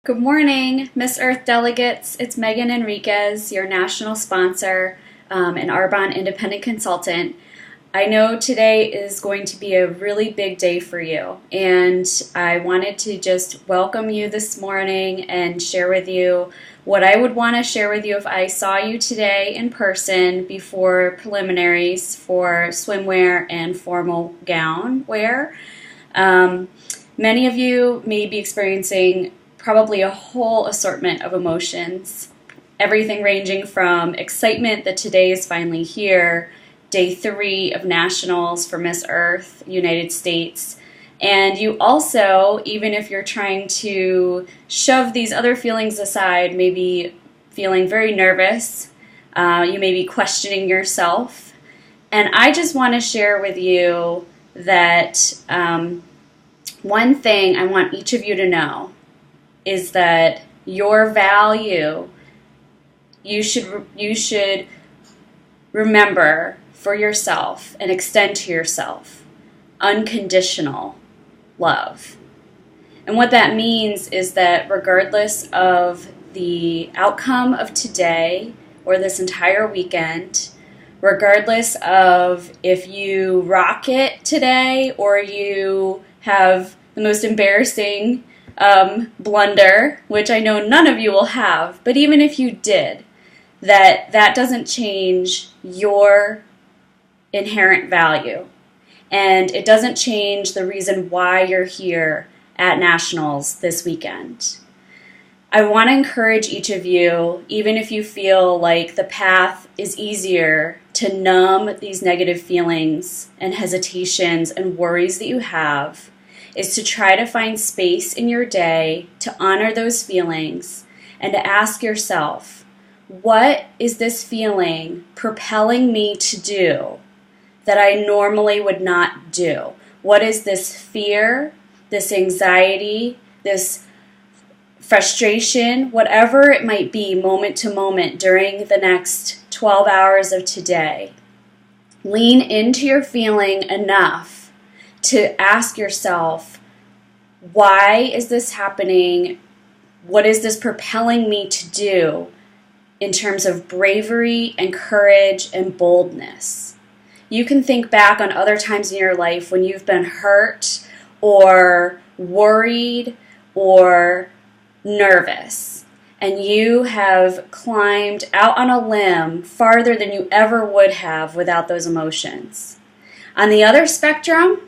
Good morning, Miss Earth delegates. It's Megan Enriquez, your national sponsor and Arbonne independent consultant. I know today is going to be a really big day for you, and I wanted to just welcome you this morning and share with you what I would want to share with you if I saw you today in person before preliminaries for swimwear and formal gown wear. Many of you may be experiencing probably a whole assortment of emotions, everything ranging from excitement that today is finally here, day 3 of nationals for Miss Earth, United States, and you also, even if you're trying to shove these other feelings aside, maybe feeling very nervous, you may be questioning yourself, and I just want to share with you that one thing I want each of you to know is that your value, you should remember for yourself and extend to yourself unconditional love. And what that means is that regardless of the outcome of today or this entire weekend, regardless of if you rock it today or you have the most embarrassing blunder, which I know none of you will have, but even if you did, that doesn't change your inherent value. And it doesn't change the reason why you're here at Nationals this weekend. I want to encourage each of you, even if you feel like the path is easier to numb these negative feelings and hesitations and worries that you have, is to try to find space in your day to honor those feelings and to ask yourself, what is this feeling propelling me to do that I normally would not do? What is this fear, this anxiety, this frustration, whatever it might be moment to moment during the next 12 hours of today? Lean into your feeling enough to ask yourself, why is this happening? What is this propelling me to do in terms of bravery and courage and boldness? You can think back on other times in your life when you've been hurt or worried or nervous, and you have climbed out on a limb farther than you ever would have without those emotions. On the other spectrum,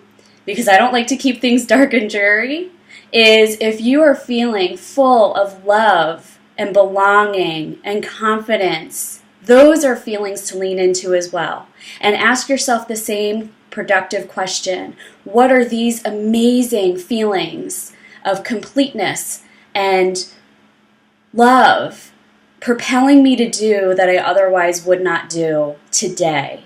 because I don't like to keep things dark and dreary, is if you are feeling full of love and belonging and confidence, those are feelings to lean into as well. And ask yourself the same productive question. What are these amazing feelings of completeness and love propelling me to do that I otherwise would not do today?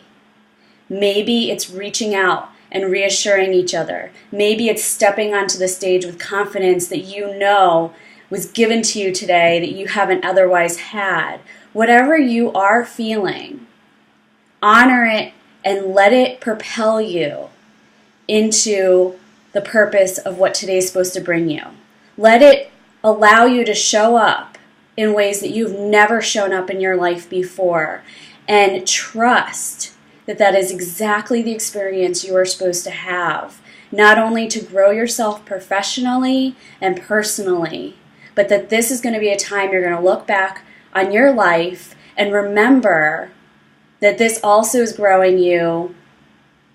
Maybe it's reaching out and reassuring each other. Maybe it's stepping onto the stage with confidence that you know was given to you today that you haven't otherwise had. Whatever you are feeling, honor it and let it propel you into the purpose of what today's supposed to bring you. Let it allow you to show up in ways that you've never shown up in your life before, and trust that is exactly the experience you are supposed to have, not only to grow yourself professionally and personally, but that this is going to be a time you're going to look back on your life and remember that this also is growing you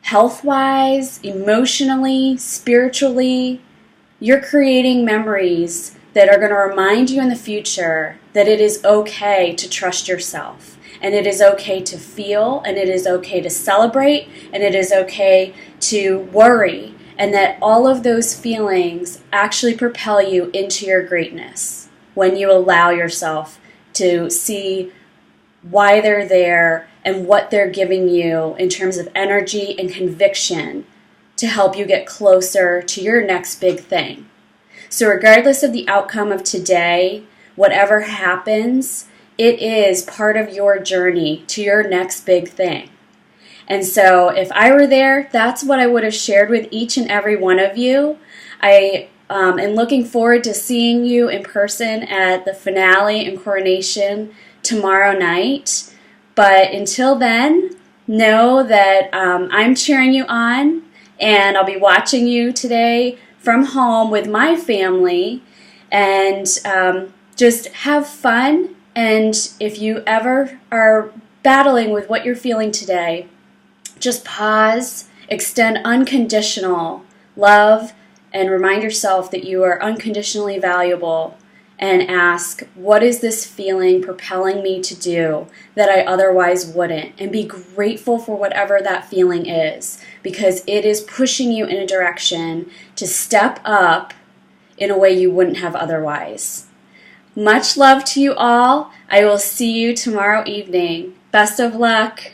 health-wise, emotionally, spiritually. You're creating memories that are going to remind you in the future that it is okay to trust yourself. And it is okay to feel, and it is okay to celebrate, and it is okay to worry, and that all of those feelings actually propel you into your greatness when you allow yourself to see why they're there and what they're giving you in terms of energy and conviction to help you get closer to your next big thing. So regardless of the outcome of today, whatever happens, it is part of your journey to your next big thing. And so if I were there, that's what I would have shared with each and every one of you. I and looking forward to seeing you in person at the finale and coronation tomorrow night. But until then, know that I'm cheering you on, and I'll be watching you today from home with my family, and just have fun. And if you ever are battling with what you're feeling today, just pause, extend unconditional love, and remind yourself that you are unconditionally valuable, and ask, what is this feeling propelling me to do that I otherwise wouldn't? And be grateful for whatever that feeling is, because it is pushing you in a direction to step up in a way you wouldn't have otherwise. Much love to you all. I will see you tomorrow evening. Best of luck.